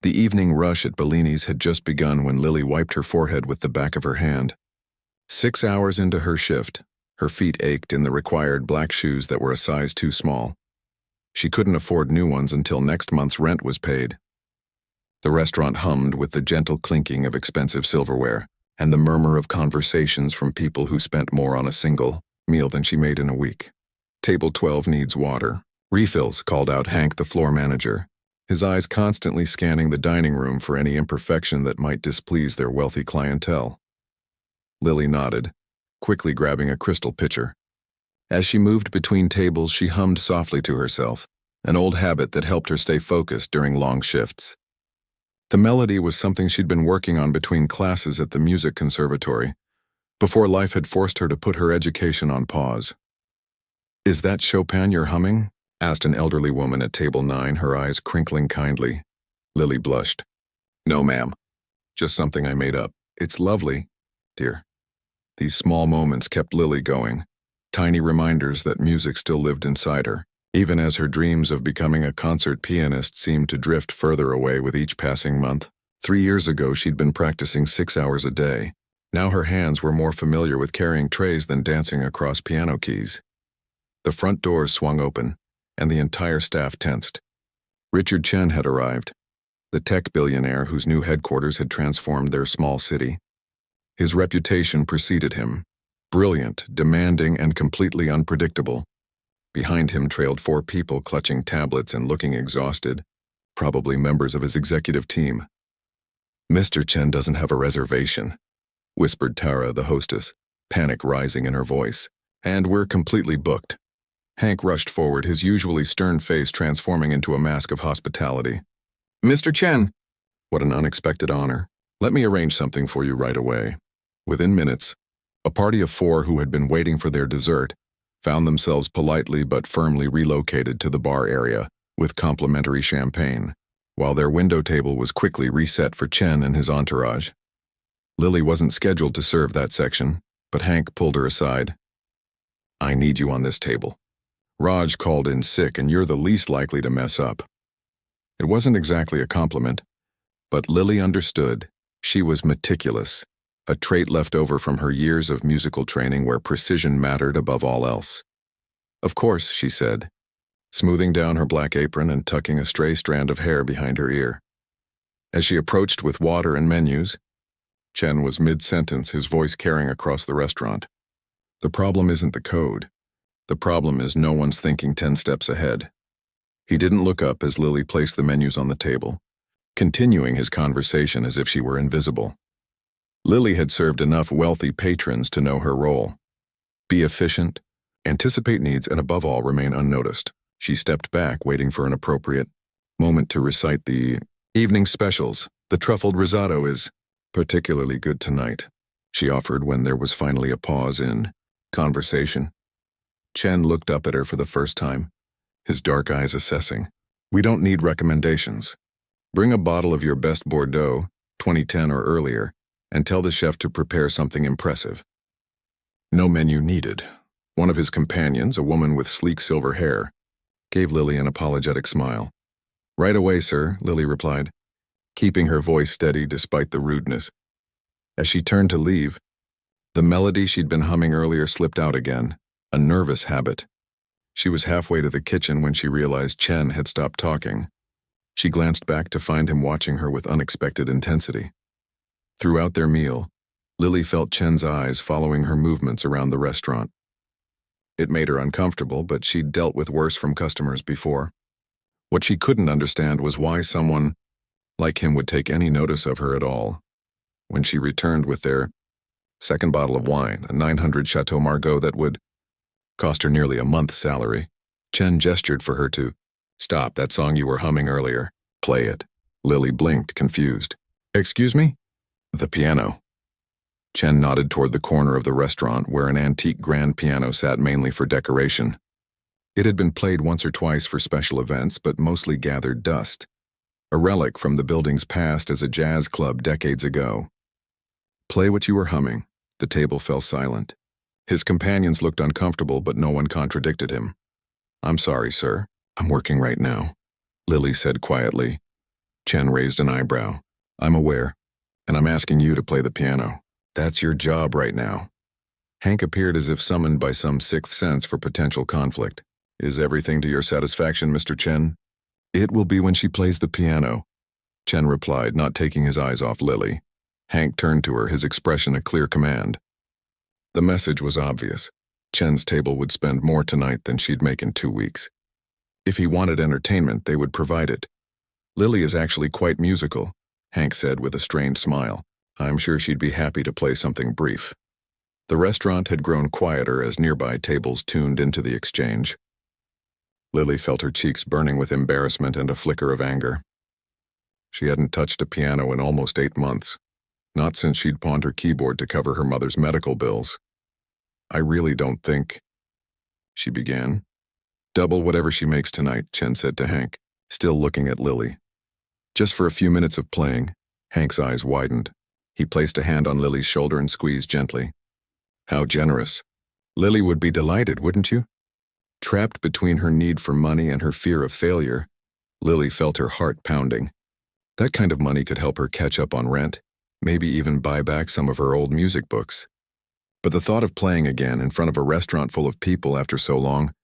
The evening rush at Bellini's had just begun when Lily wiped her forehead with the back of her hand. 6 hours into her shift, her feet ached in the required black shoes that were a size too small. She couldn't afford new ones until next month's rent was paid. The restaurant hummed with the gentle clinking of expensive silverware and the murmur of conversations from people who spent more on a single meal than she made in a week. "Table 12 needs water. Refills," called out Hank, the floor manager, his eyes constantly scanning the dining room for any imperfection that might displease their wealthy clientele. Lily nodded, quickly grabbing a crystal pitcher. As she moved between tables, she hummed softly to herself, an old habit that helped her stay focused during long shifts. The melody was something she'd been working on between classes at the music conservatory, before life had forced her to put her education on pause. "Is that Chopin you're humming?" asked an elderly woman at table 9, her eyes crinkling kindly. Lily blushed. "No, ma'am. Just something I made up. It's lovely, dear." These small moments kept Lily going, tiny reminders that music still lived inside her, even as her dreams of becoming a concert pianist seemed to drift further away with each passing month. 3 years ago, she'd been practicing 6 hours a day. Now her hands were more familiar with carrying trays than dancing across piano keys. The front doors swung open, and the entire staff tensed. Richard Chen had arrived, the tech billionaire whose new headquarters had transformed their small city. His reputation preceded him, brilliant, demanding, and completely unpredictable. Behind him trailed 4 people clutching tablets and looking exhausted, probably members of his executive team. "Mr. Chen doesn't have a reservation," whispered Tara, the hostess, panic rising in her voice. "And we're completely booked." Hank rushed forward, his usually stern face transforming into a mask of hospitality. "Mr. Chen!" What an unexpected honor. "Let me arrange something for you right away." Within minutes, a party of 4 who had been waiting for their dessert found themselves politely but firmly relocated to the bar area with complimentary champagne, while their window table was quickly reset for Chen and his entourage. Lily wasn't scheduled to serve that section, but Hank pulled her aside. "I need you on this table. Raj called in sick and you're the least likely to mess up." It wasn't exactly a compliment, but Lily understood. She was meticulous, a trait left over from her years of musical training where precision mattered above all else. "Of course," she said, smoothing down her black apron and tucking a stray strand of hair behind her ear. As she approached with water and menus, Chen was mid-sentence, his voice carrying across the restaurant. "The problem isn't the code. The problem is no one's thinking 10 steps ahead." He didn't look up as Lily placed the menus on the table, continuing his conversation as if she were invisible. Lily had served enough wealthy patrons to know her role. Be efficient, anticipate needs, and above all, remain unnoticed. She stepped back, waiting for an appropriate moment to recite the evening specials. "The truffled risotto is particularly good tonight," she offered when there was finally a pause in conversation. Chen looked up at her for the first time, his dark eyes assessing. "We don't need recommendations. Bring a bottle of your best Bordeaux, 2010 or earlier, and tell the chef to prepare something impressive." No menu needed. One of his companions, a woman with sleek silver hair, gave Lily an apologetic smile. "Right away, sir," Lily replied, keeping her voice steady despite the rudeness. As she turned to leave, the melody she'd been humming earlier slipped out again, a nervous habit. She was halfway to the kitchen when she realized Chen had stopped talking. She glanced back to find him watching her with unexpected intensity. Throughout their meal, Lily felt Chen's eyes following her movements around the restaurant. It made her uncomfortable, but she'd dealt with worse from customers before. What she couldn't understand was why someone like him would take any notice of her at all. When she returned with their second bottle of wine, a 900 Chateau Margaux that would cost her nearly a month's salary, Chen gestured for her to stop that song you were humming earlier. "Play it." Lily blinked, confused. "Excuse me?" "The piano." Chen nodded toward the corner of the restaurant where an antique grand piano sat mainly for decoration. It had been played once or twice for special events, but mostly gathered dust, a relic from the building's past as a jazz club decades ago. "Play what you were humming." The table fell silent. His companions looked uncomfortable, but no one contradicted him. "I'm sorry, sir. I'm working right now," Lily said quietly. Chen raised an eyebrow. I'm aware, and I'm asking you to play the piano. That's your job right now. Hank appeared as if summoned by some sixth sense for potential conflict. Is everything to your satisfaction, Mr. Chen? It will be when she plays the piano, Chen replied, not taking his eyes off Lily. Hank turned to her, his expression a clear command. The message was obvious. Chen's table would spend more tonight than she'd make in 2 weeks. If he wanted entertainment, they would provide it. Lily is actually quite musical, Hank said with a strained smile. I'm sure she'd be happy to play something brief. The restaurant had grown quieter as nearby tables tuned into the exchange. Lily felt her cheeks burning with embarrassment and a flicker of anger. She hadn't touched a piano in almost 8 months, not since she'd pawned her keyboard to cover her mother's medical bills. I really don't think, she began. Double whatever she makes tonight, Chen said to Hank, still looking at Lily. Just for a few minutes of playing, Hank's eyes widened. He placed a hand on Lily's shoulder and squeezed gently. How generous. Lily would be delighted, wouldn't you? Trapped between her need for money and her fear of failure, Lily felt her heart pounding. That kind of money could help her catch up on rent, maybe even buy back some of her old music books. But the thought of playing again in front of a restaurant full of people after so long.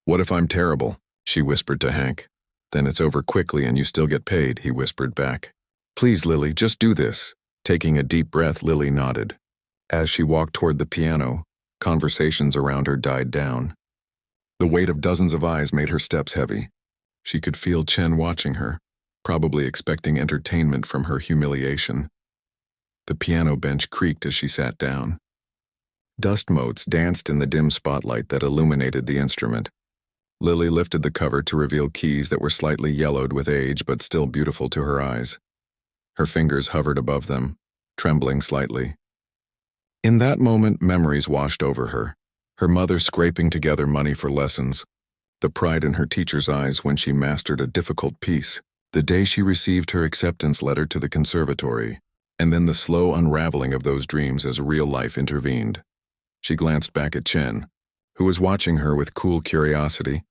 What if I'm terrible? She whispered to Hank. Then it's over quickly and you still get paid, he whispered back. Please, Lily, just do this. Taking a deep breath, Lily nodded. As she walked toward the piano, conversations around her died down. The weight of dozens of eyes made her steps heavy. She could feel Chen watching her, probably expecting entertainment from her humiliation. The piano bench creaked as she sat down. Dust motes danced in the dim spotlight that illuminated the instrument. Lily lifted the cover to reveal keys that were slightly yellowed with age but still beautiful to her eyes. Her fingers hovered above them, trembling slightly. In that moment, memories washed over her. Her mother scraping together money for lessons, the pride in her teacher's eyes when she mastered a difficult piece, the day she received her acceptance letter to the conservatory, and then the slow unraveling of those dreams as real life intervened. She glanced back at Chen, who was watching her with cool curiosity,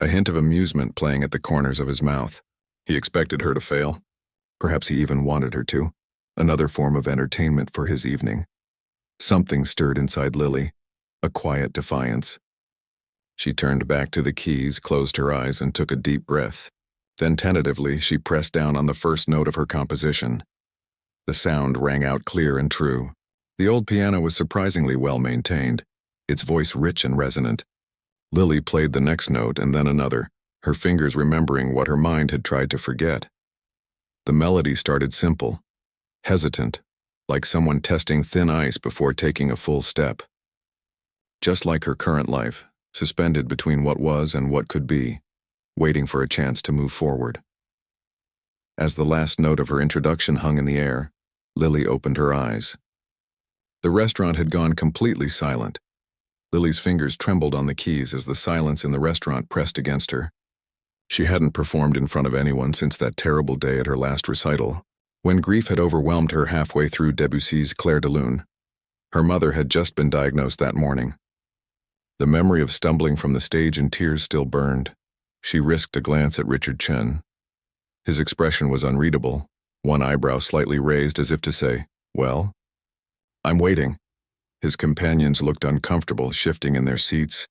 a hint of amusement playing at the corners of his mouth. He expected her to fail. Perhaps he even wanted her to. Another form of entertainment for his evening. Something stirred inside Lily, a quiet defiance. She turned back to the keys, closed her eyes, and took a deep breath. Then tentatively, she pressed down on the first note of her composition. The sound rang out clear and true. The old piano was surprisingly well maintained, its voice rich and resonant. Lily played the next note and then another, her fingers remembering what her mind had tried to forget. The melody started simple, hesitant, like someone testing thin ice before taking a full step. Just like her current life, suspended between what was and what could be, waiting for a chance to move forward. As the last note of her introduction hung in the air, Lily opened her eyes. The restaurant had gone completely silent. Lily's fingers trembled on the keys as the silence in the restaurant pressed against her. She hadn't performed in front of anyone since that terrible day at her last recital, when grief had overwhelmed her halfway through Debussy's Clair de Lune. Her mother had just been diagnosed that morning. The memory of stumbling from the stage in tears still burned. She risked a glance at Richard Chen. His expression was unreadable, one eyebrow slightly raised as if to say, well? I'm waiting. His companions looked uncomfortable, shifting in their seats,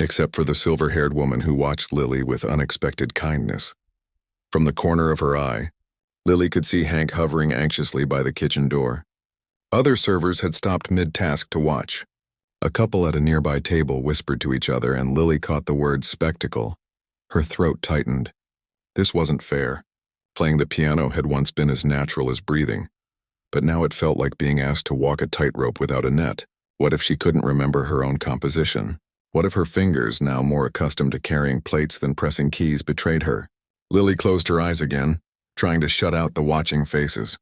except for the silver-haired woman who watched Lily with unexpected kindness. From the corner of her eye, Lily could see Hank hovering anxiously by the kitchen door. Other servers had stopped mid-task to watch. A couple at a nearby table whispered to each other, and Lily caught the word spectacle. Her throat tightened. This wasn't fair. Playing the piano had once been as natural as breathing, but now it felt like being asked to walk a tightrope without a net. What if she couldn't remember her own composition? What if her fingers, now more accustomed to carrying plates than pressing keys, betrayed her? Lily closed her eyes again, trying to shut out the watching faces.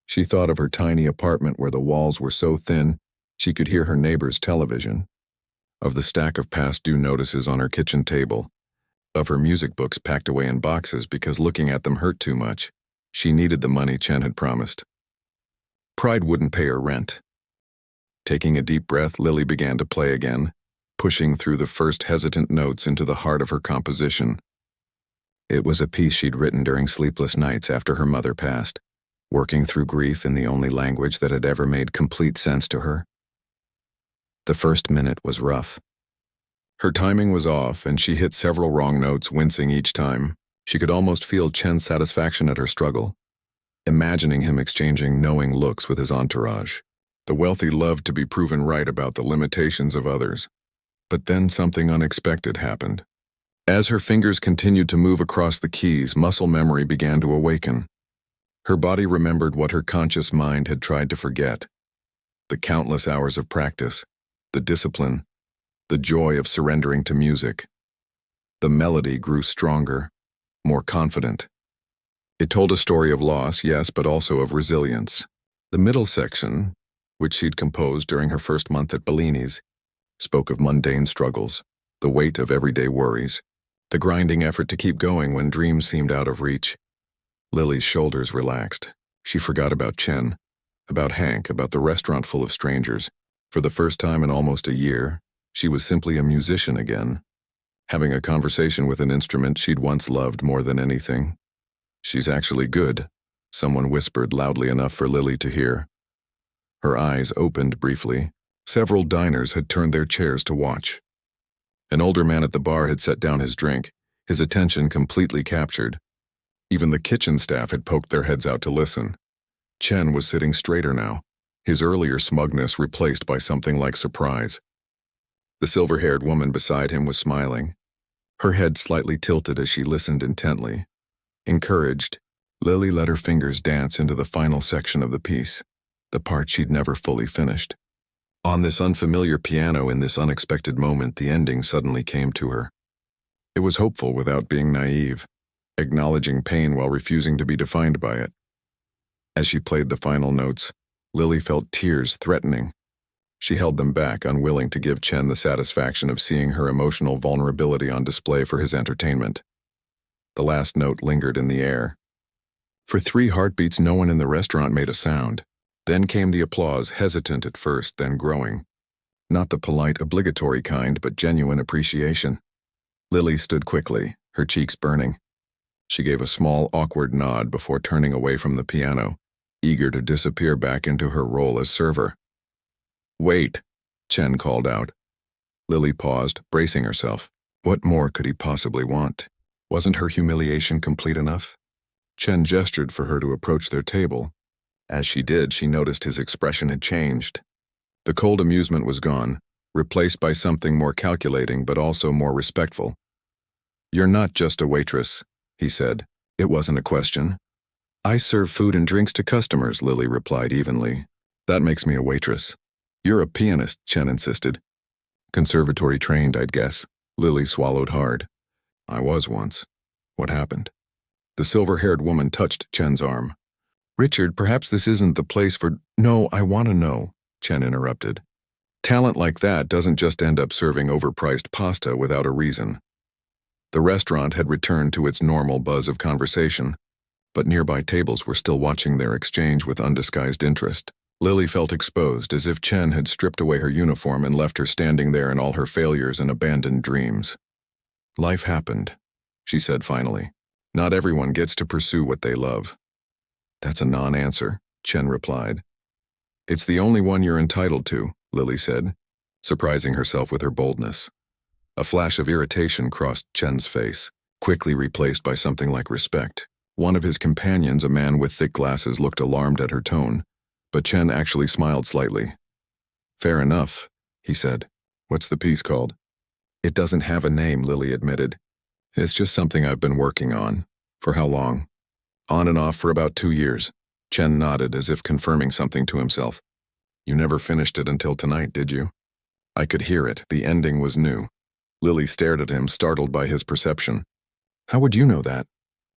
She thought of her tiny apartment where the walls were so thin she could hear her neighbor's television, of the stack of past due notices on her kitchen table, of her music books packed away in boxes because looking at them hurt too much. She needed the money Chen had promised. Pride wouldn't pay her rent. Taking a deep breath, Lily began to play again, pushing through the first hesitant notes into the heart of her composition. It was a piece she'd written during sleepless nights after her mother passed, working through grief in the only language that had ever made complete sense to her. The first minute was rough. Her timing was off, and she hit several wrong notes, wincing each time. She could almost feel Chen's satisfaction at her struggle, imagining him exchanging knowing looks with his entourage. The wealthy loved to be proven right about the limitations of others. But then something unexpected happened. As her fingers continued to move across the keys, muscle memory began to awaken. Her body remembered what her conscious mind had tried to forget. The countless hours of practice, the discipline, the joy of surrendering to music. The melody grew stronger, more confident. It told a story of loss, yes, but also of resilience. The middle section, which she'd composed during her first month at Bellini's, spoke of mundane struggles, the weight of everyday worries, the grinding effort to keep going when dreams seemed out of reach. Lily's shoulders relaxed. She forgot about Chen, about Hank, about the restaurant full of strangers. For the first time in almost a year, she was simply a musician again, having a conversation with an instrument she'd once loved more than anything. "She's actually good," someone whispered loudly enough for Lily to hear. Her eyes opened briefly. Several diners had turned their chairs to watch. An older man at the bar had set down his drink, his attention completely captured. Even the kitchen staff had poked their heads out to listen. Chen was sitting straighter now, his earlier smugness replaced by something like surprise. The silver-haired woman beside him was smiling, her head slightly tilted as she listened intently. Encouraged, Lily let her fingers dance into the final section of the piece, the part she'd never fully finished. On this unfamiliar piano, in this unexpected moment, the ending suddenly came to her. It was hopeful without being naive, acknowledging pain while refusing to be defined by it. As she played the final notes, Lily felt tears threatening. She held them back, unwilling to give Chen the satisfaction of seeing her emotional vulnerability on display for his entertainment. The last note lingered in the air. For 3 heartbeats, no one in the restaurant made a sound. Then came the applause, hesitant at first, then growing. Not the polite, obligatory kind, but genuine appreciation. Lily stood quickly, her cheeks burning. She gave a small, awkward nod before turning away from the piano, eager to disappear back into her role as server. "Wait," Chen called out. Lily paused, bracing herself. What more could he possibly want? Wasn't her humiliation complete enough? Chen gestured for her to approach their table. As she did, she noticed his expression had changed. The cold amusement was gone, replaced by something more calculating but also more respectful. "You're not just a waitress," he said. It wasn't a question. "I serve food and drinks to customers," Lily replied evenly. "That makes me a waitress." "You're a pianist," Chen insisted. "Conservatory trained, I'd guess." Lily swallowed hard. "I was once." "What happened?" The silver-haired woman touched Chen's arm. "Richard, perhaps this isn't the place for—" "No, I want to know," Chen interrupted. "Talent like that doesn't just end up serving overpriced pasta without a reason." The restaurant had returned to its normal buzz of conversation, but nearby tables were still watching their exchange with undisguised interest. Lily felt exposed, as if Chen had stripped away her uniform and left her standing there in all her failures and abandoned dreams. "Life happened," she said finally. "Not everyone gets to pursue what they love." "That's a non-answer," Chen replied. "It's the only one you're entitled to," Lily said, surprising herself with her boldness. A flash of irritation crossed Chen's face, quickly replaced by something like respect. One of his companions, a man with thick glasses, looked alarmed at her tone, but Chen actually smiled slightly. "Fair enough," he said. "What's the piece called?" "It doesn't have a name," Lily admitted. "It's just something I've been working on." "For how long?" "On and off for about 2 years." Chen nodded, as if confirming something to himself. "You never finished it until tonight, did you?" I could hear it. The ending was new. Lily stared at him, startled by his perception. "How would you know that?"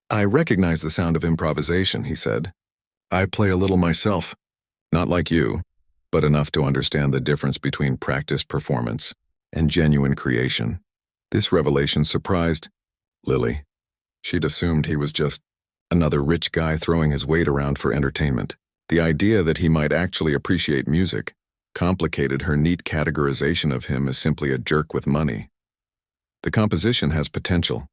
"I recognize the sound of improvisation," he said. "I play a little myself. Not like you, but enough to understand the difference between practiced performance and genuine creation." This revelation surprised Lily. She'd assumed he was just another rich guy throwing his weight around for entertainment. The idea that he might actually appreciate music complicated her neat categorization of him as simply a jerk with money. "The composition has potential,"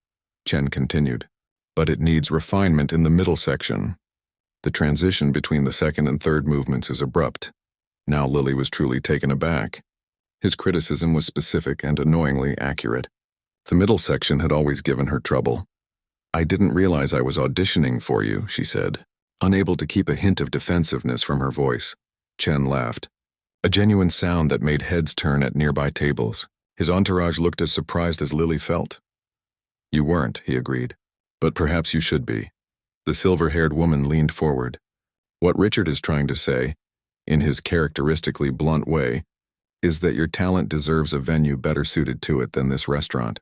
Chen continued. but it needs refinement in the middle section. The transition between the second and third movements is abrupt. Now Lily was truly taken aback. His criticism was specific and annoyingly accurate. The middle section had always given her trouble. "I didn't realize I was auditioning for you," she said, unable to keep a hint of defensiveness from her voice. Chen laughed, a genuine sound that made heads turn at nearby tables. His entourage looked as surprised as Lily felt. "You weren't," he agreed, "but perhaps you should be." The silver-haired woman leaned forward. "What Richard is trying to say, in his characteristically blunt way, is that your talent deserves a venue better suited to it than this restaurant."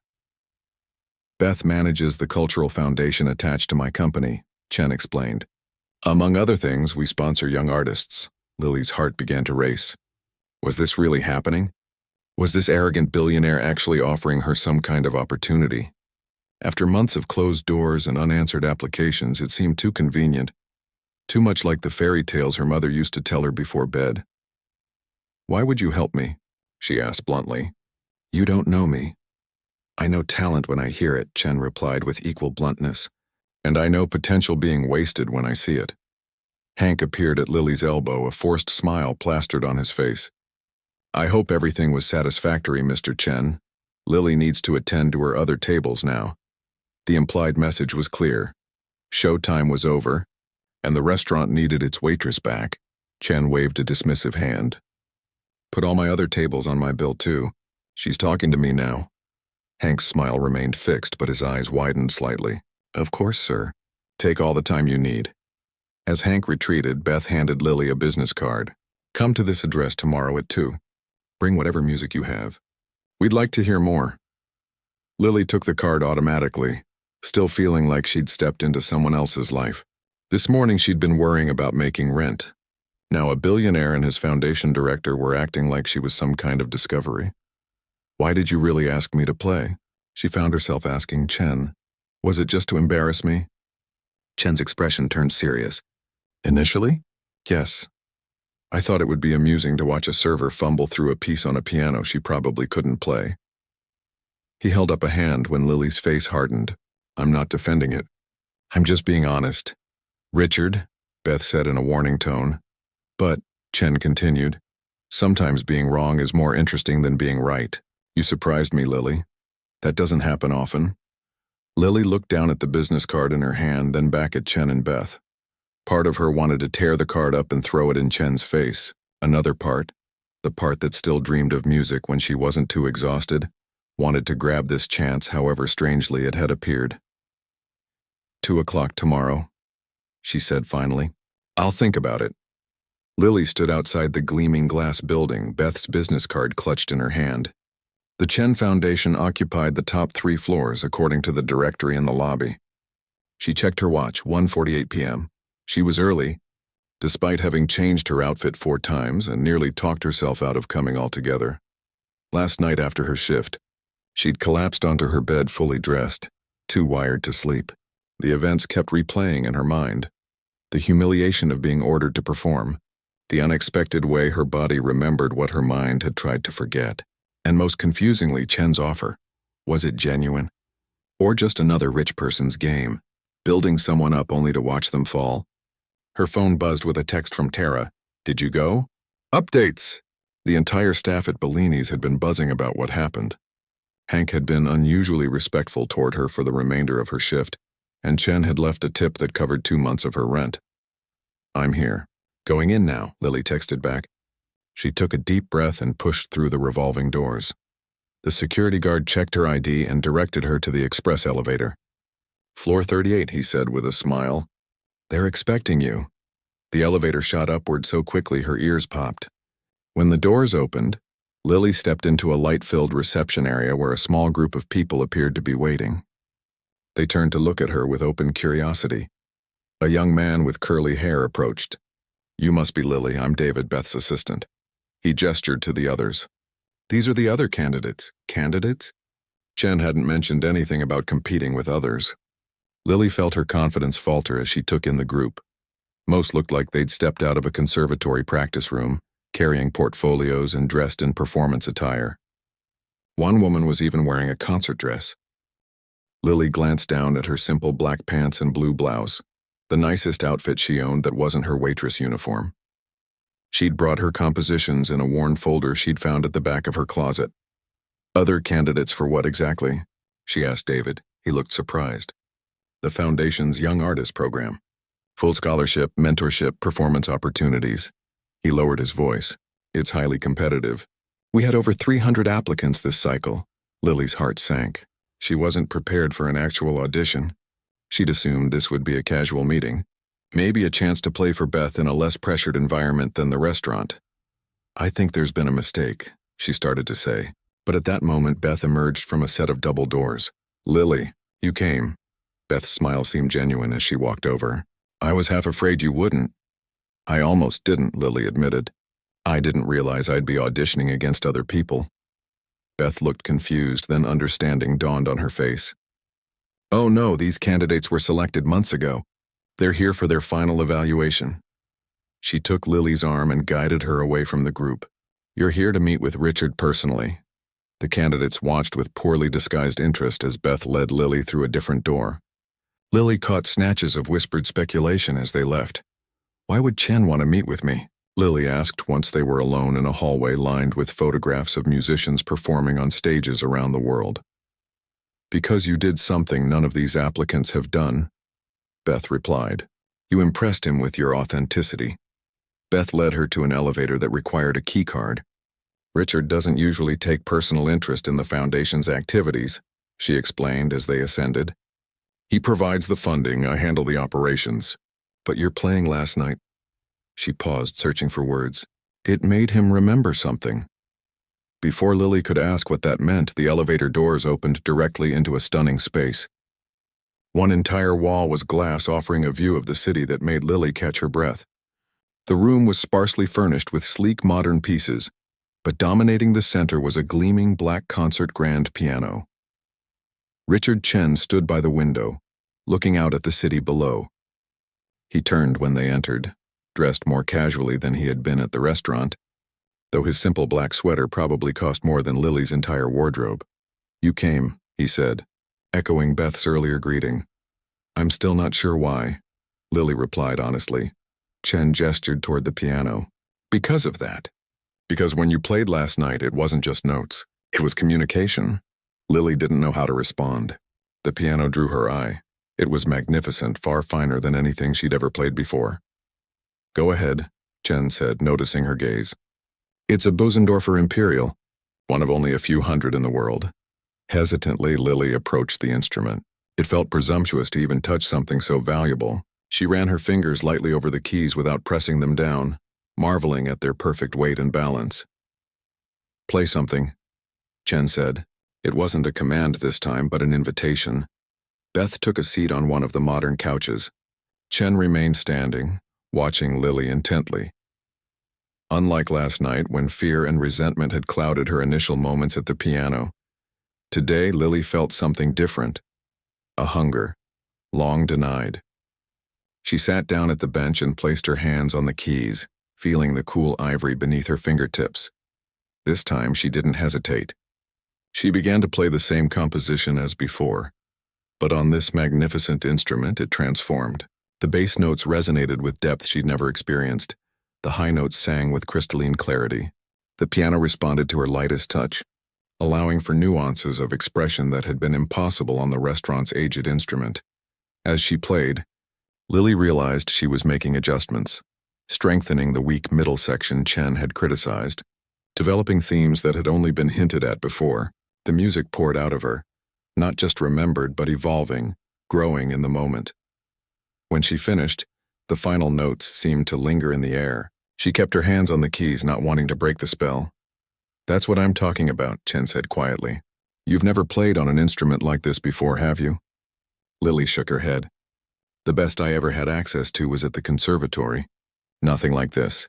"Beth manages the cultural foundation attached to my company," Chen explained. "Among other things, we sponsor young artists." Lily's heart began to race. Was this really happening? Was this arrogant billionaire actually offering her some kind of opportunity? After months of closed doors and unanswered applications, it seemed too convenient, too much like the fairy tales her mother used to tell her before bed. "Why would you help me?" she asked bluntly. "You don't know me." "I know talent when I hear it," Chen replied with equal bluntness. "And I know potential being wasted when I see it." Hank appeared at Lily's elbow, a forced smile plastered on his face. "I hope everything was satisfactory, Mr. Chen. Lily needs to attend to her other tables now." The implied message was clear. Showtime was over, and the restaurant needed its waitress back. Chen waved a dismissive hand. "Put all my other tables on my bill, too. She's talking to me now." Hank's smile remained fixed, but his eyes widened slightly. "Of course, sir. Take all the time you need." As Hank retreated, Beth handed Lily a business card. "Come to this address tomorrow at 2. Bring whatever music you have. We'd like to hear more." Lily took the card automatically, still feeling like she'd stepped into someone else's life. This morning she'd been worrying about making rent. Now a billionaire and his foundation director were acting like she was some kind of discovery. "Why did you really ask me to play?" She found herself asking Chen. "Was it just to embarrass me?" Chen's expression turned serious. "Initially? Yes. I thought it would be amusing to watch a server fumble through a piece on a piano she probably couldn't play." He held up a hand when Lily's face hardened. "I'm not defending it. I'm just being honest." "Richard," Beth said in a warning tone. "But," Chen continued, "sometimes being wrong is more interesting than being right. You surprised me, Lily. That doesn't happen often." Lily looked down at the business card in her hand, then back at Chen and Beth. Part of her wanted to tear the card up and throw it in Chen's face. Another part, the part that still dreamed of music when she wasn't too exhausted, wanted to grab this chance however strangely it had appeared. 2:00 tomorrow, she said finally. "I'll think about it." Lily stood outside the gleaming glass building, Beth's business card clutched in her hand. The Chen Foundation occupied the top 3 floors according to the directory in the lobby. She checked her watch, 1:48 p.m. She was early, despite having changed her outfit 4 times and nearly talked herself out of coming altogether. Last night after her shift, she'd collapsed onto her bed fully dressed, too wired to sleep. The events kept replaying in her mind. The humiliation of being ordered to perform, the unexpected way her body remembered what her mind had tried to forget, and most confusingly, Chen's offer. Was it genuine? Or just another rich person's game, building someone up only to watch them fall? Her phone buzzed with a text from Tara. "Did you go?" "Updates!" The entire staff at Bellini's had been buzzing about what happened. Hank had been unusually respectful toward her for the remainder of her shift, and Chen had left a tip that covered 2 months of her rent. "I'm here. Going in now," Lily texted back. She took a deep breath and pushed through the revolving doors. The security guard checked her ID and directed her to the express elevator. "Floor 38, he said with a smile. "They're expecting you." The elevator shot upward so quickly her ears popped. When the doors opened, Lily stepped into a light-filled reception area where a small group of people appeared to be waiting. They turned to look at her with open curiosity. A young man with curly hair approached. "You must be Lily. I'm David, Beth's assistant." He gestured to the others. "These are the other candidates." "Candidates?" Chen hadn't mentioned anything about competing with others. Lily felt her confidence falter as she took in the group. Most looked like they'd stepped out of a conservatory practice room, carrying portfolios and dressed in performance attire. One woman was even wearing a concert dress. Lily glanced down at her simple black pants and blue blouse, the nicest outfit she owned that wasn't her waitress uniform. She'd brought her compositions in a worn folder she'd found at the back of her closet. "Other candidates for what exactly?" she asked David. He looked surprised. "The Foundation's Young Artist Program. Full scholarship, mentorship, performance opportunities." He lowered his voice. "It's highly competitive. We had over 300 applicants this cycle." Lily's heart sank. She wasn't prepared for an actual audition. She'd assumed this would be a casual meeting. Maybe a chance to play for Beth in a less pressured environment than the restaurant. "I think there's been a mistake," she started to say. But at that moment, Beth emerged from a set of double doors. "Lily, you came." Beth's smile seemed genuine as she walked over. "I was half afraid you wouldn't." "I almost didn't," Lily admitted. "I didn't realize I'd be auditioning against other people." Beth looked confused, then understanding dawned on her face. "Oh no, these candidates were selected months ago. They're here for their final evaluation." She took Lily's arm and guided her away from the group. "You're here to meet with Richard personally." The candidates watched with poorly disguised interest as Beth led Lily through a different door. Lily caught snatches of whispered speculation as they left. "Why would Chen want to meet with me?" Lily asked once they were alone in a hallway lined with photographs of musicians performing on stages around the world. "Because you did something none of these applicants have done," Beth replied. "You impressed him with your authenticity." Beth led her to an elevator that required a keycard. "Richard doesn't usually take personal interest in the Foundation's activities," she explained as they ascended. "He provides the funding, I handle the operations." "But your playing last night—" She paused, searching for words. "It made him remember something." Before Lily could ask what that meant, the elevator doors opened directly into a stunning space. One entire wall was glass, offering a view of the city that made Lily catch her breath. The room was sparsely furnished with sleek modern pieces, but dominating the center was a gleaming black concert grand piano. Richard Chen stood by the window, looking out at the city below. He turned when they entered, dressed more casually than he had been at the restaurant, though his simple black sweater probably cost more than Lily's entire wardrobe. "You came," he said, echoing Beth's earlier greeting. "I'm still not sure why," Lily replied honestly. Chen gestured toward the piano. "Because of that. Because when you played last night, it wasn't just notes. It was communication." Lily didn't know how to respond. The piano drew her eye. It was magnificent, far finer than anything she'd ever played before. "Go ahead," Chen said, noticing her gaze. "It's a Bosendorfer Imperial, one of only a few hundred in the world." Hesitantly, Lily approached the instrument. It felt presumptuous to even touch something so valuable. She ran her fingers lightly over the keys without pressing them down, marveling at their perfect weight and balance. "Play something," Chen said. It wasn't a command this time, but an invitation. Beth took a seat on one of the modern couches. Chen remained standing, watching Lily intently. Unlike last night, when fear and resentment had clouded her initial moments at the piano, today Lily felt something different. A hunger, long denied. She sat down at the bench and placed her hands on the keys, feeling the cool ivory beneath her fingertips. This time she didn't hesitate. She began to play the same composition as before, but on this magnificent instrument it transformed. The bass notes resonated with depth she'd never experienced. The high notes sang with crystalline clarity. The piano responded to her lightest touch, allowing for nuances of expression that had been impossible on the restaurant's aged instrument. As she played, Lily realized she was making adjustments, strengthening the weak middle section Chen had criticized, developing themes that had only been hinted at before. The music poured out of her, not just remembered but evolving, growing in the moment. When she finished, the final notes seemed to linger in the air. She kept her hands on the keys, not wanting to break the spell. "That's what I'm talking about," Chen said quietly. "You've never played on an instrument like this before, have you?" Lily shook her head. "The best I ever had access to was at the conservatory. Nothing like this.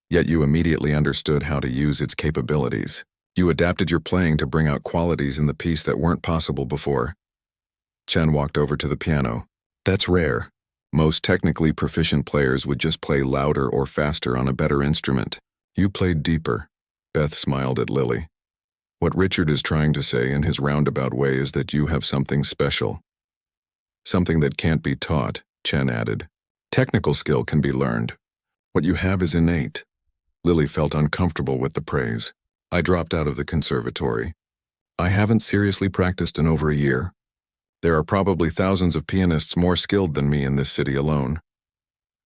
Yet you immediately understood how to use its capabilities. You adapted your playing to bring out qualities in the piece that weren't possible before." Chen walked over to the piano. "That's rare. Most technically proficient players would just play louder or faster on a better instrument. You played deeper." Beth smiled at Lily. What Richard is trying to say in his roundabout way is that you have something special. Something that can't be taught, Chen added. Technical skill can be learned. What you have is innate. Lily felt uncomfortable with the praise. I dropped out of the conservatory. I haven't seriously practiced in over a year. There are probably thousands of pianists more skilled than me in this city alone.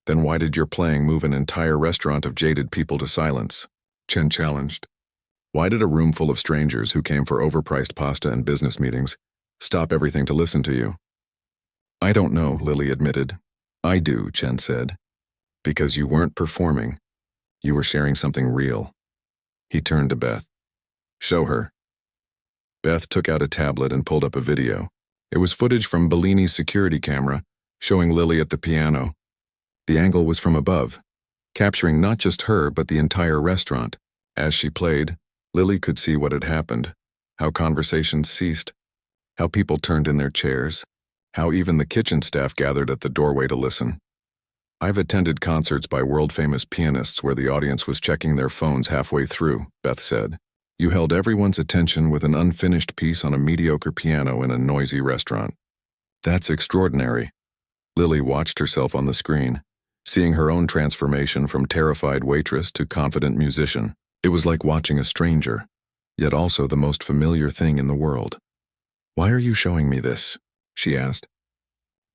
Then why did your playing move an entire restaurant of jaded people to silence? Chen challenged. Why did a room full of strangers who came for overpriced pasta and business meetings stop everything to listen to you? I don't know, Lily admitted. I do, Chen said. Because you weren't performing. You were sharing something real. He turned to Beth. Show her. Beth took out a tablet and pulled up a video. It was footage from Bellini's security camera, showing Lily at the piano. The angle was from above, capturing not just her but the entire restaurant. As she played, Lily could see what had happened, how conversations ceased, how people turned in their chairs, how even the kitchen staff gathered at the doorway to listen. I've attended concerts by world-famous pianists where the audience was checking their phones halfway through, Beth said. You held everyone's attention with an unfinished piece on a mediocre piano in a noisy restaurant. That's extraordinary. Lily watched herself on the screen, seeing her own transformation from terrified waitress to confident musician. It was like watching a stranger, yet also the most familiar thing in the world. Why are you showing me this? She asked.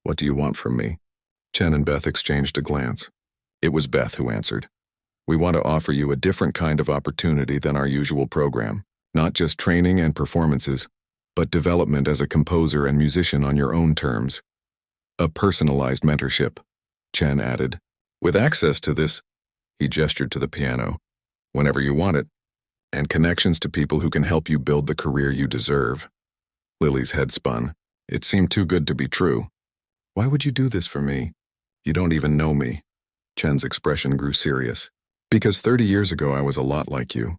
What do you want from me? Chen and Beth exchanged a glance. It was Beth who answered. We want to offer you a different kind of opportunity than our usual program. Not just training and performances, but development as a composer and musician on your own terms. A personalized mentorship, Chen added. With access to this, he gestured to the piano, whenever you want it, and connections to people who can help you build the career you deserve. Lily's head spun. It seemed too good to be true. Why would you do this for me? You don't even know me. Chen's expression grew serious. Because 30 years ago I was a lot like you.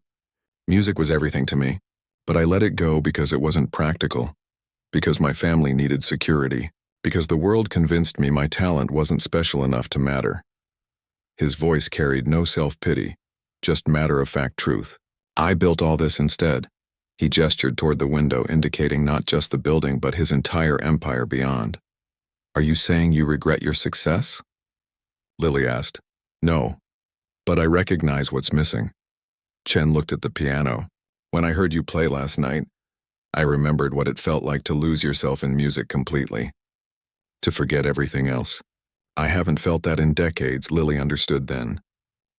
Music was everything to me, but I let it go because it wasn't practical, because my family needed security, because the world convinced me my talent wasn't special enough to matter. His voice carried no self-pity, just matter-of-fact truth. I built all this instead. He gestured toward the window, indicating not just the building but his entire empire beyond. Are you saying you regret your success? Lily asked. No, but I recognize what's missing. Chen looked at the piano. When I heard you play last night, I remembered what it felt like to lose yourself in music completely. To forget everything else. I haven't felt that in decades, Lily understood then.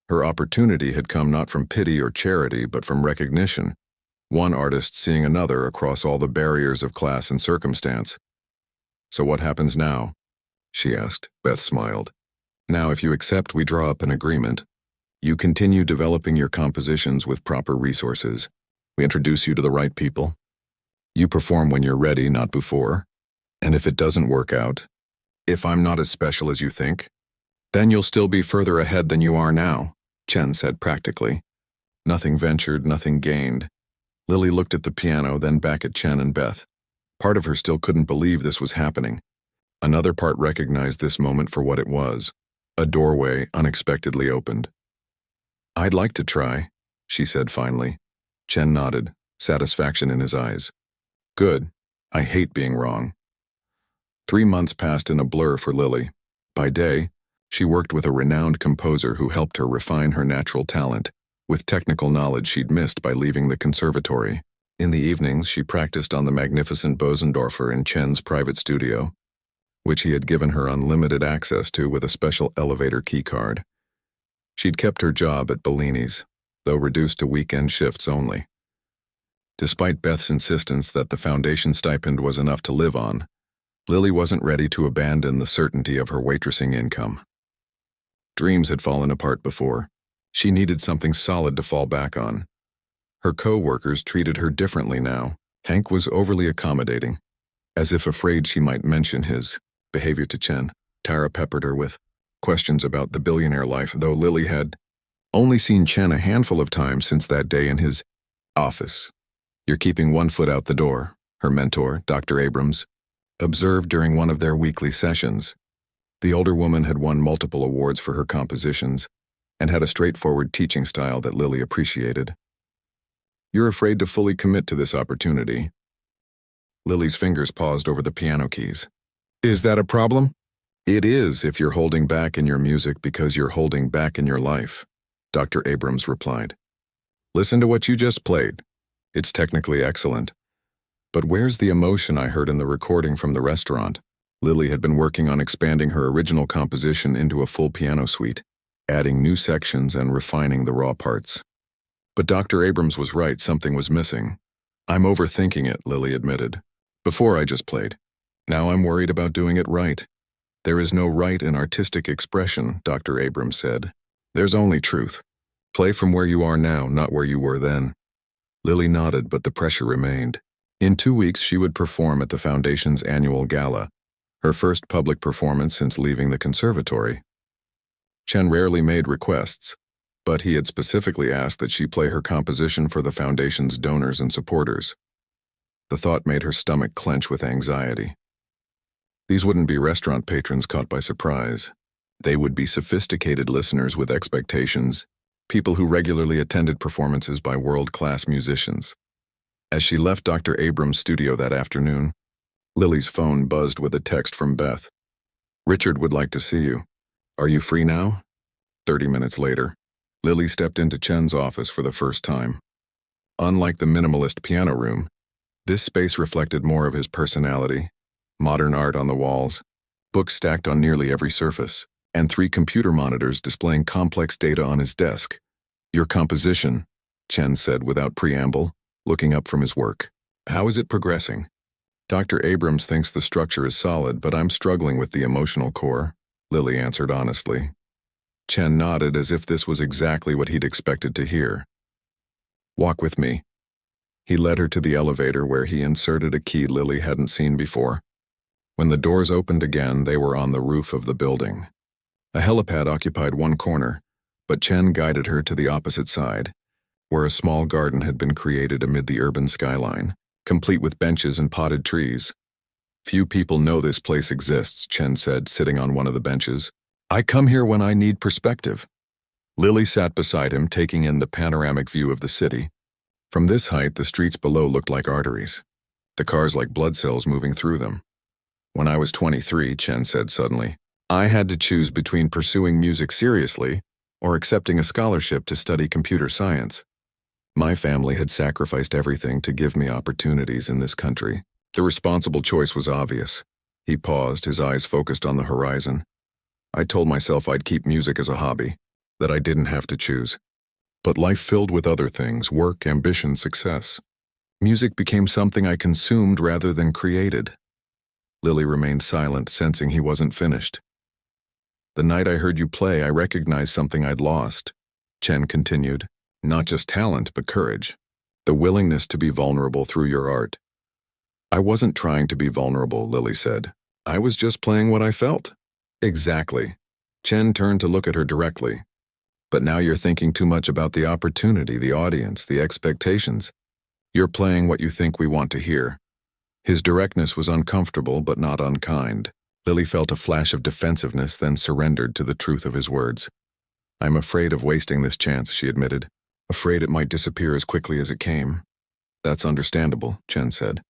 Her opportunity had come not from pity or charity, but from recognition. One artist seeing another across all the barriers of class and circumstance. So what happens now? She asked. Beth smiled. Now, if you accept, we draw up an agreement. You continue developing your compositions with proper resources. We introduce you to the right people. You perform when you're ready, not before. And if it doesn't work out, if I'm not as special as you think, then you'll still be further ahead than you are now, Chen said practically. Nothing ventured, nothing gained. Lily looked at the piano, then back at Chen and Beth. Part of her still couldn't believe this was happening. Another part recognized this moment for what it was. A doorway unexpectedly opened. I'd like to try, she said finally. Chen nodded, satisfaction in his eyes. Good. I hate being wrong. 3 months passed in a blur for Lily. By day, she worked with a renowned composer who helped her refine her natural talent, with technical knowledge she'd missed by leaving the conservatory. In the evenings, she practiced on the magnificent Bosendorfer in Chen's private studio, which he had given her unlimited access to with a special elevator keycard. She'd kept her job at Bellini's, though reduced to weekend shifts only. Despite Beth's insistence that the foundation stipend was enough to live on, Lily wasn't ready to abandon the certainty of her waitressing income. Dreams had fallen apart before. She needed something solid to fall back on. Her co-workers treated her differently now. Hank was overly accommodating, as if afraid she might mention his behavior to Chen. Tara peppered her with questions about the billionaire life, though Lily had only seen Chen a handful of times since that day in his office. You're keeping one foot out the door, her mentor, Dr. Abrams, observed during one of their weekly sessions. The older woman had won multiple awards for her compositions and had a straightforward teaching style that Lily appreciated. You're afraid to fully commit to this opportunity. Lily's fingers paused over the piano keys. Is that a problem? It is if you're holding back in your music because you're holding back in your life, Dr. Abrams replied. Listen to what you just played. It's technically excellent. But where's the emotion I heard in the recording from the restaurant? Lily had been working on expanding her original composition into a full piano suite, adding new sections and refining the raw parts. But Dr. Abrams was right, something was missing. I'm overthinking it, Lily admitted. Before I just played. Now I'm worried about doing it right. There is no right in artistic expression, Dr. Abrams said. There's only truth. Play from where you are now, not where you were then. Lily nodded, but the pressure remained. In 2 weeks, she would perform at the Foundation's annual gala, her first public performance since leaving the conservatory. Chen rarely made requests, but he had specifically asked that she play her composition for the Foundation's donors and supporters. The thought made her stomach clench with anxiety. These wouldn't be restaurant patrons caught by surprise. They would be sophisticated listeners with expectations, people who regularly attended performances by world-class musicians. As she left Dr. Abrams' studio that afternoon, Lily's phone buzzed with a text from Beth. Richard would like to see you. Are you free now? 30 minutes later, Lily stepped into Chen's office for the first time. Unlike the minimalist piano room, this space reflected more of his personality. Modern art on the walls, books stacked on nearly every surface, and 3 computer monitors displaying complex data on his desk. Your composition, Chen said without preamble, looking up from his work. How is it progressing? Dr. Abrams thinks the structure is solid, but I'm struggling with the emotional core, Lily answered honestly. Chen nodded as if this was exactly what he'd expected to hear. Walk with me. He led her to the elevator where he inserted a key Lily hadn't seen before. When the doors opened again, they were on the roof of the building. A helipad occupied one corner, but Chen guided her to the opposite side, where a small garden had been created amid the urban skyline, complete with benches and potted trees. Few people know this place exists, Chen said, sitting on one of the benches. I come here when I need perspective. Lily sat beside him, taking in the panoramic view of the city. From this height, the streets below looked like arteries, the cars like blood cells moving through them. When I was 23, Chen said suddenly, I had to choose between pursuing music seriously or accepting a scholarship to study computer science. My family had sacrificed everything to give me opportunities in this country. The responsible choice was obvious. He paused, his eyes focused on the horizon. I told myself I'd keep music as a hobby, that I didn't have to choose. But life filled with other things, work, ambition, success. Music became something I consumed rather than created. Lily remained silent, sensing he wasn't finished. The night I heard you play, I recognized something I'd lost, Chen continued. Not just talent, but courage. The willingness to be vulnerable through your art. I wasn't trying to be vulnerable, Lily said. I was just playing what I felt. Exactly. Chen turned to look at her directly. But now you're thinking too much about the opportunity, the audience, the expectations. You're playing what you think we want to hear. His directness was uncomfortable but not unkind. Lily felt a flash of defensiveness, then surrendered to the truth of his words. I'm afraid of wasting this chance, she admitted. Afraid it might disappear as quickly as it came. That's understandable, Chen said.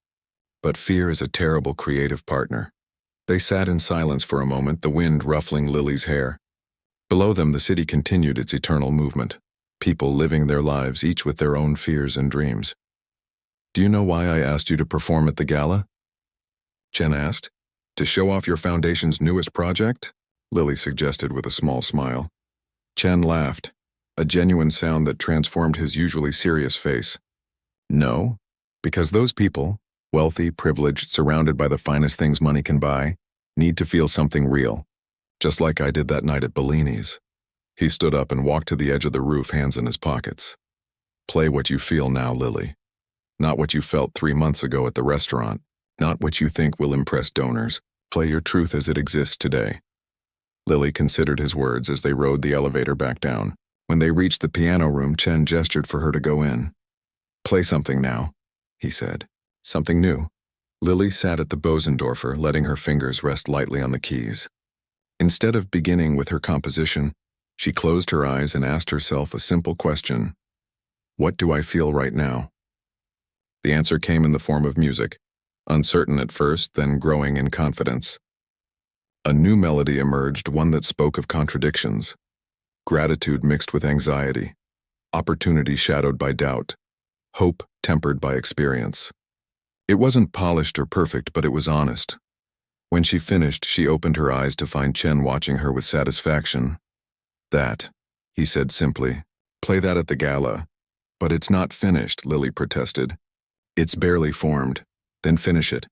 But fear is a terrible creative partner. They sat in silence for a moment, the wind ruffling Lily's hair. Below them, the city continued its eternal movement, people living their lives, each with their own fears and dreams. Do you know why I asked you to perform at the gala? Chen asked. To show off your foundation's newest project? Lily suggested with a small smile. Chen laughed, a genuine sound that transformed his usually serious face. No, because those people, wealthy, privileged, surrounded by the finest things money can buy, need to feel something real. Just like I did that night at Bellini's. He stood up and walked to the edge of the roof, hands in his pockets. Play what you feel now, Lily. Not what you felt 3 months ago at the restaurant. Not what you think will impress donors. Play your truth as it exists today. Lily considered his words as they rode the elevator back down. When they reached the piano room, Chen gestured for her to go in. Play something now, he said. Something new. Lily sat at the Bosendorfer, letting her fingers rest lightly on the keys. Instead of beginning with her composition, she closed her eyes and asked herself a simple question. What do I feel right now? The answer came in the form of music, uncertain at first, then growing in confidence. A new melody emerged, one that spoke of contradictions, gratitude mixed with anxiety, opportunity shadowed by doubt, hope tempered by experience. It wasn't polished or perfect, but it was honest. When she finished, she opened her eyes to find Chen watching her with satisfaction. "That," he said simply. "Play that at the gala." "But it's not finished," Lily protested. "It's barely formed. Then finish it.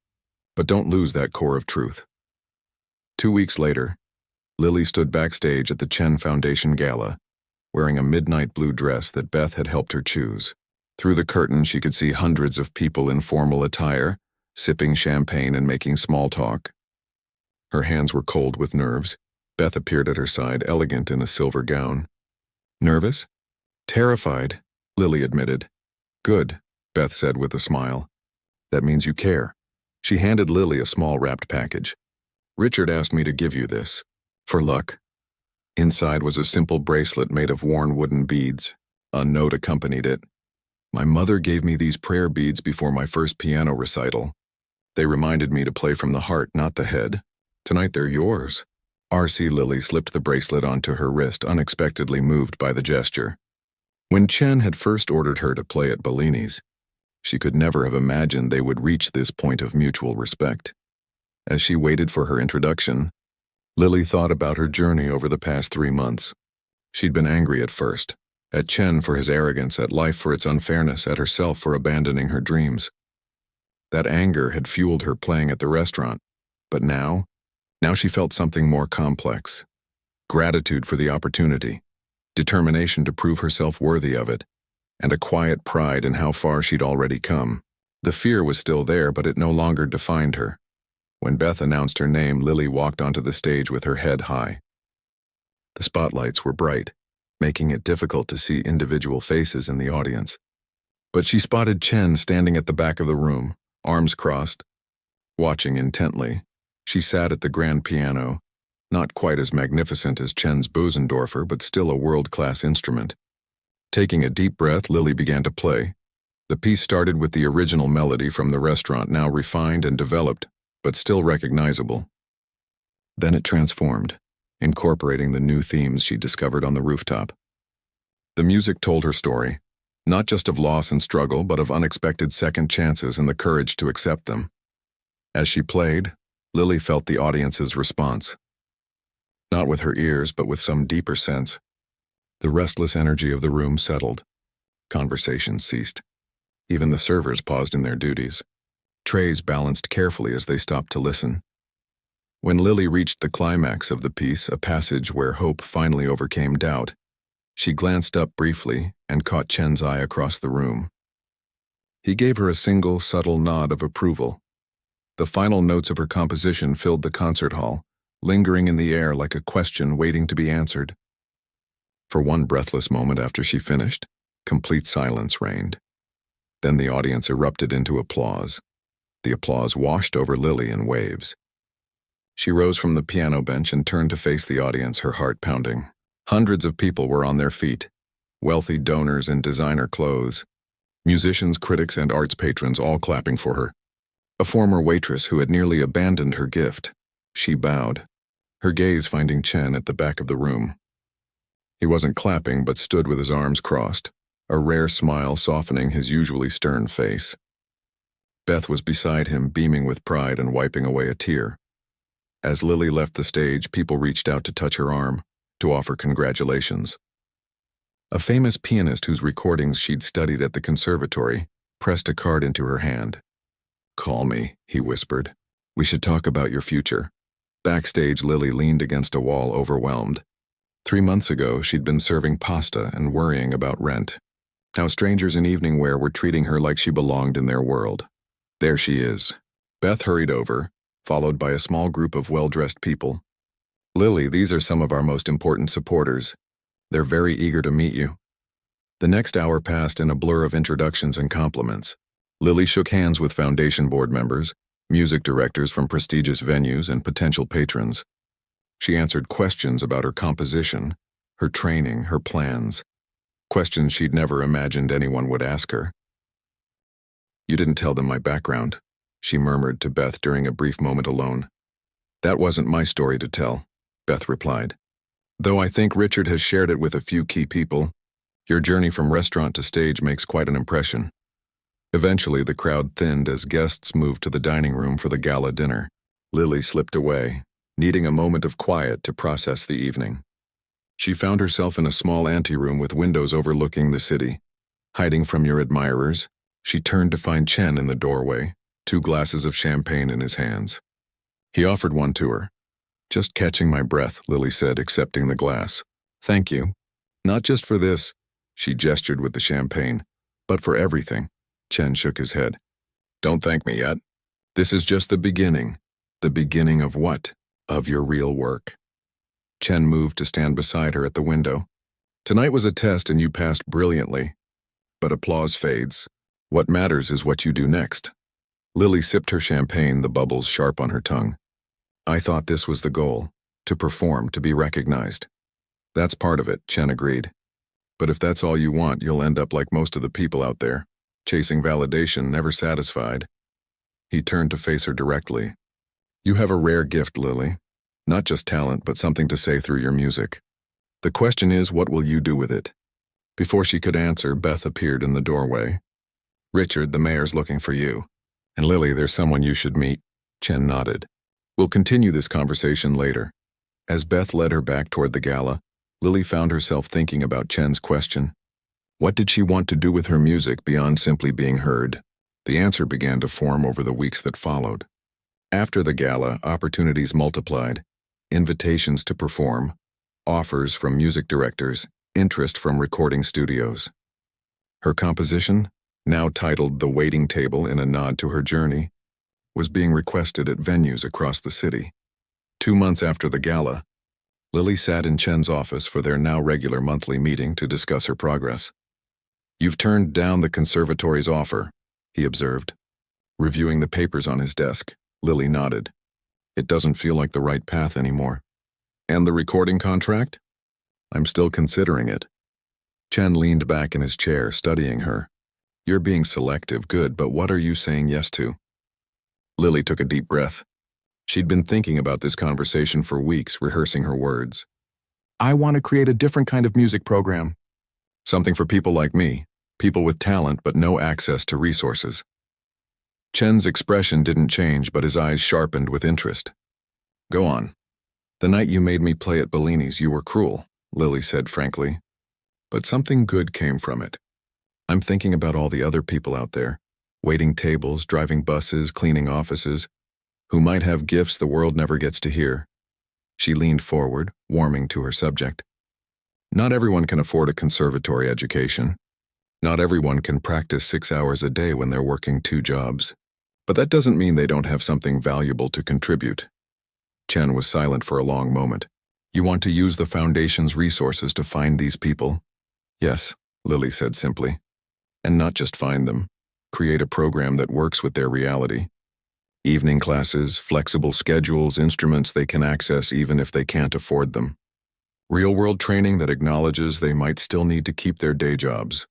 But don't lose that core of truth." 2 weeks later, Lily stood backstage at the Chen Foundation Gala, wearing a midnight blue dress that Beth had helped her choose. Through the curtain, she could see hundreds of people in formal attire, sipping champagne and making small talk. Her hands were cold with nerves. Beth appeared at her side, elegant in a silver gown. "Nervous?" "Terrified," Lily admitted. "Good," Beth said with a smile. "That means you care." She handed Lily a small wrapped package. "Richard asked me to give you this. For luck." Inside was a simple bracelet made of worn wooden beads. A note accompanied it. "My mother gave me these prayer beads before my first piano recital. They reminded me to play from the heart, not the head. Tonight they're yours." R.C. Lily slipped the bracelet onto her wrist, unexpectedly moved by the gesture. When Chen had first ordered her to play at Bellini's, she could never have imagined they would reach this point of mutual respect. As she waited for her introduction, Lily thought about her journey over the past 3 months. She'd been angry at first, at Chen for his arrogance, at life for its unfairness, at herself for abandoning her dreams. That anger had fueled her playing at the restaurant, but now she felt something more complex. Gratitude for the opportunity, determination to prove herself worthy of it, and a quiet pride in how far she'd already come. The fear was still there, but it no longer defined her. When Beth announced her name, Lily walked onto the stage with her head high. The spotlights were bright, making it difficult to see individual faces in the audience. But she spotted Chen standing at the back of the room, arms crossed, watching intently. She sat at the grand piano, not quite as magnificent as Chen's Bösendorfer, but still a world-class instrument. Taking a deep breath, Lily began to play. The piece started with the original melody from the restaurant, now refined and developed, but still recognizable. Then it transformed, incorporating the new themes she discovered on the rooftop. The music told her story, not just of loss and struggle, but of unexpected second chances and the courage to accept them. As she played, Lily felt the audience's response. Not with her ears, but with some deeper sense. The restless energy of the room settled. Conversations ceased. Even the servers paused in their duties. Trays balanced carefully as they stopped to listen. When Lily reached the climax of the piece, a passage where hope finally overcame doubt, she glanced up briefly and caught Chen's eye across the room. He gave her a single, subtle nod of approval. The final notes of her composition filled the concert hall, lingering in the air like a question waiting to be answered. For one breathless moment after she finished, complete silence reigned. Then the audience erupted into applause. The applause washed over Lily in waves. She rose from the piano bench and turned to face the audience, her heart pounding. Hundreds of people were on their feet, wealthy donors in designer clothes, musicians, critics, and arts patrons all clapping for her. A former waitress who had nearly abandoned her gift. She bowed, her gaze finding Chen at the back of the room. He wasn't clapping, but stood with his arms crossed, a rare smile softening his usually stern face. Beth was beside him, beaming with pride and wiping away a tear. As Lily left the stage, people reached out to touch her arm, to offer congratulations. A famous pianist whose recordings she'd studied at the conservatory pressed a card into her hand. "Call me," he whispered. "We should talk about your future." Backstage, Lily leaned against a wall, overwhelmed. 3 months ago, she'd been serving pasta and worrying about rent. Now strangers in evening wear were treating her like she belonged in their world. There she is. Beth hurried over, followed by a small group of well-dressed people. "Lily, these are some of our most important supporters. They're very eager to meet you." The next hour passed in a blur of introductions and compliments. Lily shook hands with foundation board members, music directors from prestigious venues, and potential patrons. She answered questions about her composition, her training, her plans, questions she'd never imagined anyone would ask her. You didn't tell them my background, she murmured to Beth during a brief moment alone. That wasn't my story to tell, Beth replied. Though I think Richard has shared it with a few key people, your journey from restaurant to stage makes quite an impression. Eventually, the crowd thinned as guests moved to the dining room for the gala dinner. Lily slipped away, needing a moment of quiet to process the evening. She found herself in a small anteroom with windows overlooking the city. Hiding from your admirers, she turned to find Chen in the doorway, 2 glasses of champagne in his hands. He offered one to her. Just catching my breath, Lily said, accepting the glass. Thank you. Not just for this, she gestured with the champagne, but for everything. Chen shook his head. Don't thank me yet. This is just the beginning. The beginning of what? Of your real work. Chen moved to stand beside her at the window. Tonight was a test and you passed brilliantly. But applause fades. What matters is what you do next. Lily sipped her champagne, the bubbles sharp on her tongue. I thought this was the goal, to perform, to be recognized. That's part of it, Chen agreed. But if that's all you want, you'll end up like most of the people out there, chasing validation, never satisfied. He turned to face her directly. You have a rare gift, Lily. Not just talent, but something to say through your music. The question is, what will you do with it? Before she could answer, Beth appeared in the doorway. Richard, the mayor's looking for you. And Lily, there's someone you should meet. Chen nodded. We'll continue this conversation later. As Beth led her back toward the gala, Lily found herself thinking about Chen's question. What did she want to do with her music beyond simply being heard? The answer began to form over the weeks that followed. After the gala, opportunities multiplied. Invitations to perform, offers from music directors, interest from recording studios. Her composition, now titled The Waiting Table in a nod to her journey, was being requested at venues across the city. 2 months after the gala, Lily sat in Chen's office for their now regular monthly meeting to discuss her progress. You've turned down the conservatory's offer, he observed. Reviewing the papers on his desk, Lily nodded. It doesn't feel like the right path anymore. And the recording contract? I'm still considering it. Chen leaned back in his chair, studying her. You're being selective, good, but what are you saying yes to? Lily took a deep breath. She'd been thinking about this conversation for weeks, rehearsing her words. I want to create a different kind of music program. Something for people like me, people with talent but no access to resources. Chen's expression didn't change, but his eyes sharpened with interest. Go on. The night you made me play at Bellini's, you were cruel, Lily said frankly. But something good came from it. I'm thinking about all the other people out there, waiting tables, driving buses, cleaning offices, who might have gifts the world never gets to hear. She leaned forward, warming to her subject. Not everyone can afford a conservatory education. Not everyone can practice 6 hours a day when they're working 2 jobs. But that doesn't mean they don't have something valuable to contribute. Chen was silent for a long moment. You want to use the foundation's resources to find these people? Yes, Lily said simply. And not just find them. Create a program that works with their reality. Evening classes, flexible schedules, instruments they can access even if they can't afford them. Real-world training that acknowledges they might still need to keep their day jobs.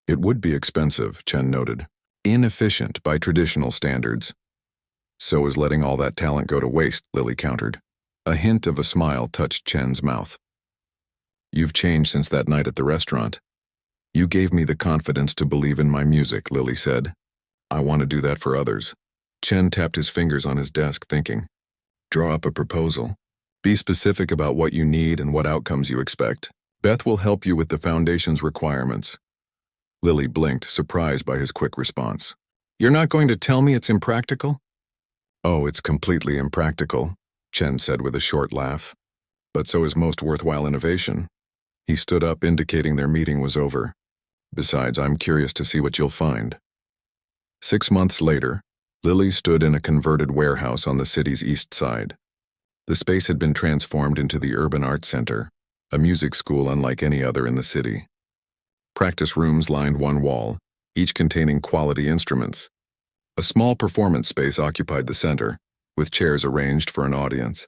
It would be expensive, Chen noted. Inefficient by traditional standards. So is letting all that talent go to waste, Lily countered. A hint of a smile touched Chen's mouth. You've changed since that night at the restaurant. You gave me the confidence to believe in my music, Lily said. I want to do that for others. Chen tapped his fingers on his desk, thinking. Draw up a proposal. Be specific about what you need and what outcomes you expect. Beth will help you with the foundation's requirements. Lily blinked, surprised by his quick response. You're not going to tell me it's impractical? Oh, it's completely impractical, Chen said with a short laugh. But so is most worthwhile innovation. He stood up, indicating their meeting was over. Besides, I'm curious to see what you'll find. 6 months later, Lily stood in a converted warehouse on the city's east side. The space had been transformed into the Urban Arts Center, a music school unlike any other in the city. Practice rooms lined one wall, each containing quality instruments. A small performance space occupied the center, with chairs arranged for an audience.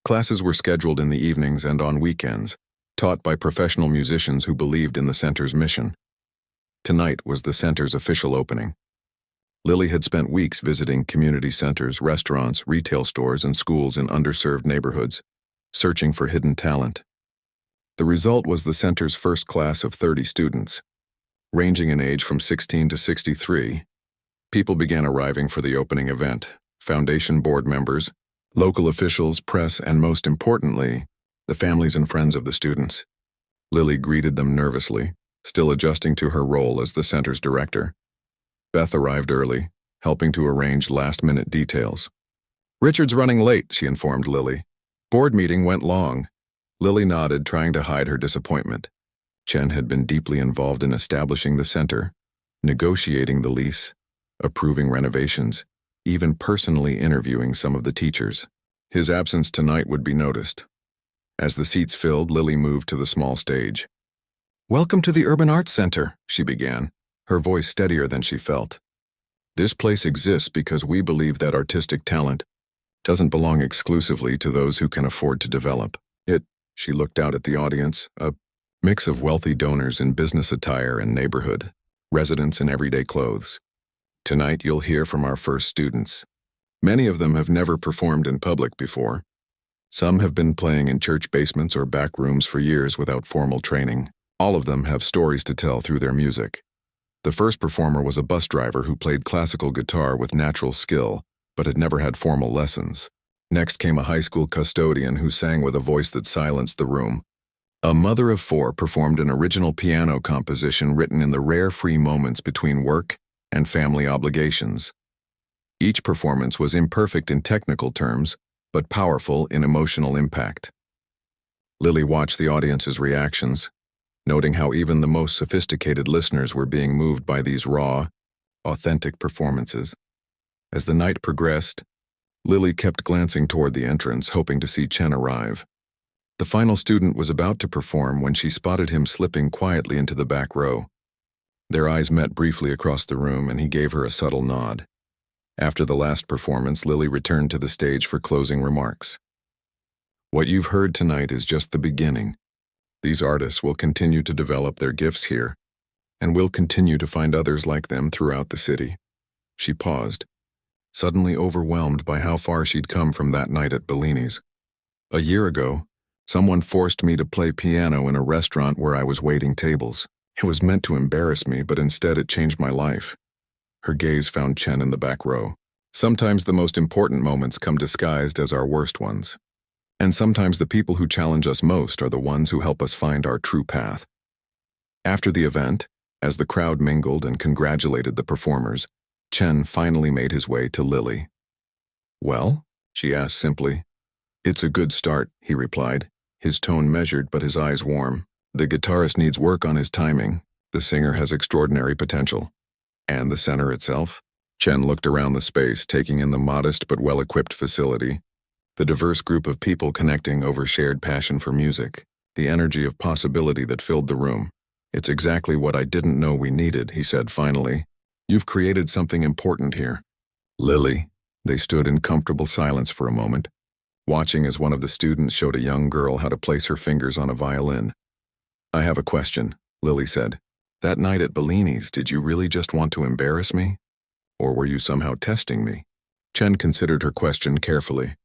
Classes were scheduled in the evenings and on weekends, taught by professional musicians who believed in the center's mission. Tonight was the center's official opening. Lily had spent weeks visiting community centers, restaurants, retail stores, and schools in underserved neighborhoods, searching for hidden talent. The result was the center's first class of 30 students. Ranging in age from 16 to 63, people began arriving for the opening event: foundation board members, local officials, press, and most importantly, the families and friends of the students. Lily greeted them nervously, still adjusting to her role as the center's director. Beth arrived early, helping to arrange last-minute details. "Richard's running late," she informed Lily. "Board meeting went long." Lily nodded, trying to hide her disappointment. Chen had been deeply involved in establishing the center, negotiating the lease, approving renovations, even personally interviewing some of the teachers. His absence tonight would be noticed. As the seats filled, Lily moved to the small stage. "Welcome to the Urban Arts Center," she began, her voice steadier than she felt. "This place exists because we believe that artistic talent doesn't belong exclusively to those who can afford to develop it." She looked out at the audience, a mix of wealthy donors in business attire and neighborhood residents in everyday clothes. "Tonight you'll hear from our first students. Many of them have never performed in public before. Some have been playing in church basements or back rooms for years without formal training. All of them have stories to tell through their music. The first performer was a bus driver who played classical guitar with natural skill, but had never had formal lessons. Next came a high school custodian who sang with a voice that silenced the room. A mother of 4 performed an original piano composition written in the rare free moments between work and family obligations. Each performance was imperfect in technical terms, but powerful in emotional impact. Lily watched the audience's reactions, noting how even the most sophisticated listeners were being moved by these raw, authentic performances. As the night progressed, Lily kept glancing toward the entrance, hoping to see Chen arrive. The final student was about to perform when she spotted him slipping quietly into the back row. Their eyes met briefly across the room, and he gave her a subtle nod. After the last performance, Lily returned to the stage for closing remarks. "What you've heard tonight is just the beginning. These artists will continue to develop their gifts here, and we'll continue to find others like them throughout the city." She paused, suddenly overwhelmed by how far she'd come from that night at Bellini's. "A year ago, someone forced me to play piano in a restaurant where I was waiting tables. It was meant to embarrass me, but instead it changed my life." Her gaze found Chen in the back row. "Sometimes the most important moments come disguised as our worst ones. And sometimes the people who challenge us most are the ones who help us find our true path." After the event, as the crowd mingled and congratulated the performers, Chen finally made his way to Lily. "Well?" she asked simply. "It's a good start," he replied, his tone measured but his eyes warm. "The guitarist needs work on his timing. The singer has extraordinary potential. And the center itself?" Chen looked around the space, taking in the modest but well-equipped facility, the diverse group of people connecting over shared passion for music, the energy of possibility that filled the room. "It's exactly what I didn't know we needed," he said finally. "You've created something important here." "Lily." They stood in comfortable silence for a moment, watching as one of the students showed a young girl how to place her fingers on a violin. "I have a question," Lily said. "That night at Bellini's, did you really just want to embarrass me? Or were you somehow testing me?" Chen considered her question carefully.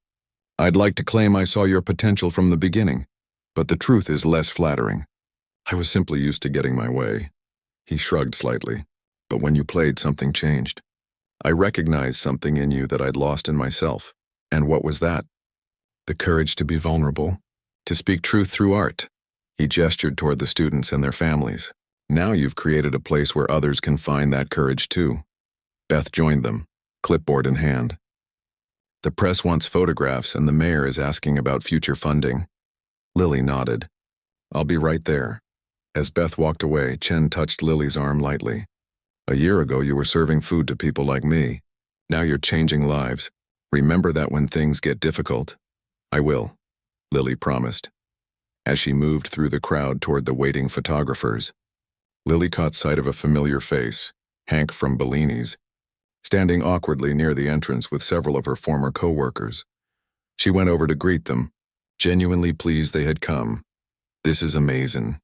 "I'd like to claim I saw your potential from the beginning, but the truth is less flattering. I was simply used to getting my way." He shrugged slightly. "But when you played, something changed. I recognized something in you that I'd lost in myself. And what was that?" "The courage to be vulnerable, to speak truth through art." He gestured toward the students and their families. "Now you've created a place where others can find that courage too." Beth joined them, clipboard in hand. "The press wants photographs and the mayor is asking about future funding." Lily nodded. "I'll be right there." As Beth walked away, Chen touched Lily's arm lightly. "A year ago you were serving food to people like me. Now you're changing lives. Remember that when things get difficult." "I will," Lily promised. As she moved through the crowd toward the waiting photographers, Lily caught sight of a familiar face, Hank from Bellini's, standing awkwardly near the entrance with several of her former co-workers. She went over to greet them, genuinely pleased they had come. "This is amazing,"